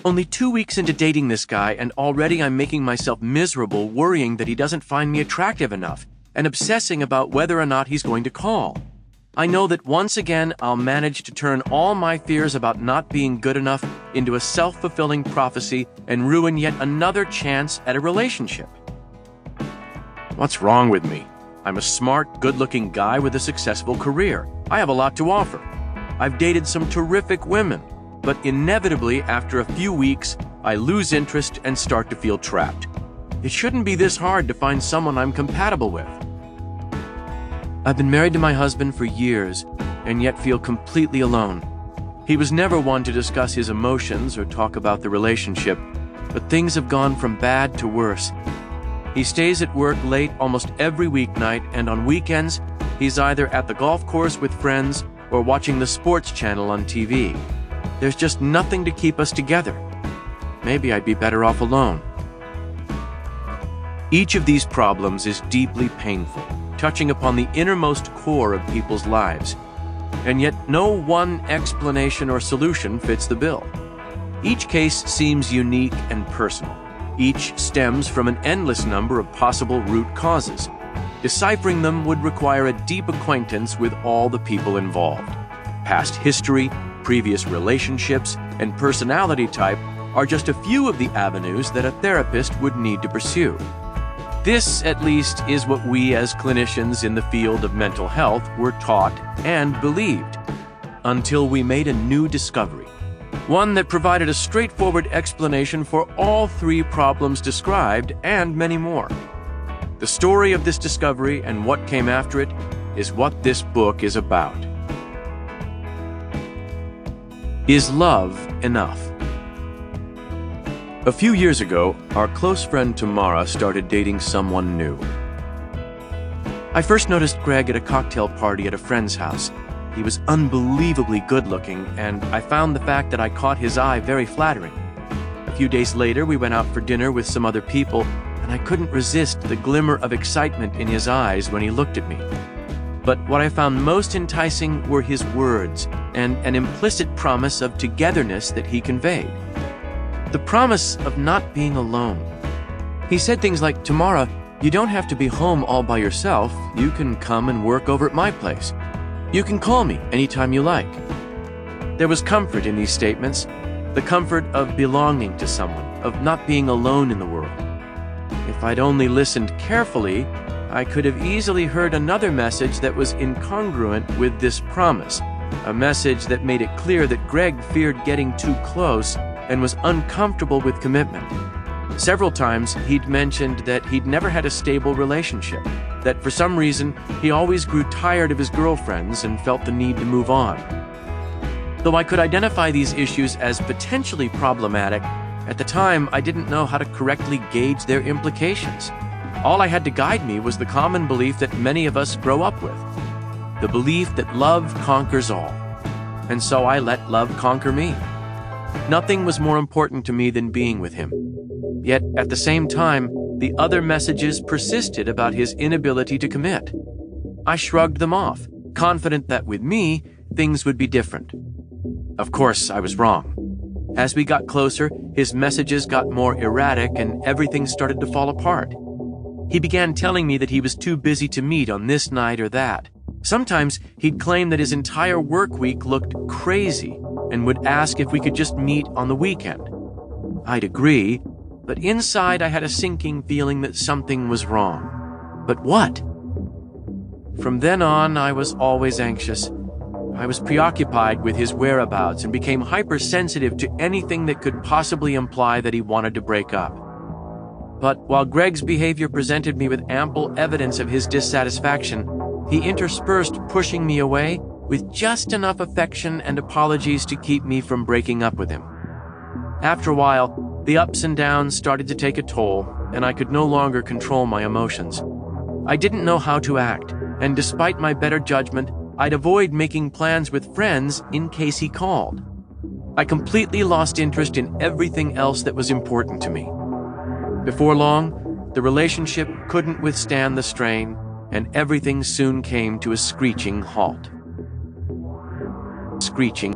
Only 2 weeks into dating this guy, and already I'm making myself miserable worrying that he doesn't find me attractive enough and obsessing about whether or not he's going to call. I know that once again I'll manage to turn all my fears about not being good enough into a self-fulfilling prophecy and ruin yet another chance at a relationship. What's wrong with me? I'm a smart, good-looking guy with a successful career. I have a lot to offer. I've dated some terrific women, but inevitably, after a few weeks, I lose interest and start to feel trapped. It shouldn't be this hard to find someone I'm compatible with. I've been married to my husband for years, and yet feel completely alone. He was never one to discuss his emotions or talk about the relationship, but things have gone from bad to worse. He stays at work late almost every weeknight, and on weekends, he's either at the golf course with friends or watching the sports channel on TV. There's just nothing to keep us together. Maybe I'd be better off alone. Each of these problems is deeply painful, touching upon the innermost core of people's lives. And yet no one explanation or solution fits the bill. Each case seems unique and personal. Each stems from an endless number of possible root causes. Deciphering them would require a deep acquaintance with all the people involved. Past history, previous relationships, and personality type are just a few of the avenues that a therapist would need to pursue. This, at least, is what we as clinicians in the field of mental health were taught and believed, until we made a new discovery, one that provided a straightforward explanation for all three problems described and many more. The story of this discovery and what came after it is what this book is about. Is love enough? A few years ago, our close friend Tamara started dating someone new. I first noticed Greg at a cocktail party at a friend's house. He was unbelievably good-looking, and I found the fact that I caught his eye very flattering. A few days later, we went out for dinner with some other people, and I couldn't resist the glimmer of excitement in his eyes when he looked at me. But what I found most enticing were his words and an implicit promise of togetherness that he conveyed. The promise of not being alone. He said things like, "Tamara, you don't have to be home all by yourself. You can come and work over at my place. You can call me anytime you like." There was comfort in these statements, the comfort of belonging to someone, of not being alone in the world. If I'd only listened carefully, I could have easily heard another message that was incongruent with this promise, a message that made it clear that Greg feared getting too close and was uncomfortable with commitment. Several times he'd mentioned that he'd never had a stable relationship, that for some reason he always grew tired of his girlfriends and felt the need to move on. Though I could identify these issues as potentially problematic, at the time I didn't know how to correctly gauge their implications. All I had to guide me was the common belief that many of us grow up with, the belief that love conquers all. And so I let love conquer me. Nothing was more important to me than being with him. Yet, at the same time, the other messages persisted about his inability to commit. I shrugged them off, confident that with me, things would be different. Of course, I was wrong. As we got closer, his messages got more erratic and everything started to fall apart. He began telling me that he was too busy to meet on this night or that. Sometimes he'd claim that his entire work week looked crazy and would ask if we could just meet on the weekend. I'd agree, but inside I had a sinking feeling that something was wrong. But what? From then on, I was always anxious. I was preoccupied with his whereabouts and became hypersensitive to anything that could possibly imply that he wanted to break up. But while Greg's behavior presented me with ample evidence of his dissatisfaction, he interspersed pushing me away with just enough affection and apologies to keep me from breaking up with him. After a while, the ups and downs started to take a toll, and I could no longer control my emotions. I didn't know how to act, and despite my better judgment, I'd avoid making plans with friends in case he called. I completely lost interest in everything else that was important to me. Before long, the relationship couldn't withstand the strain, and everything soon came to a screeching halt. Screeching.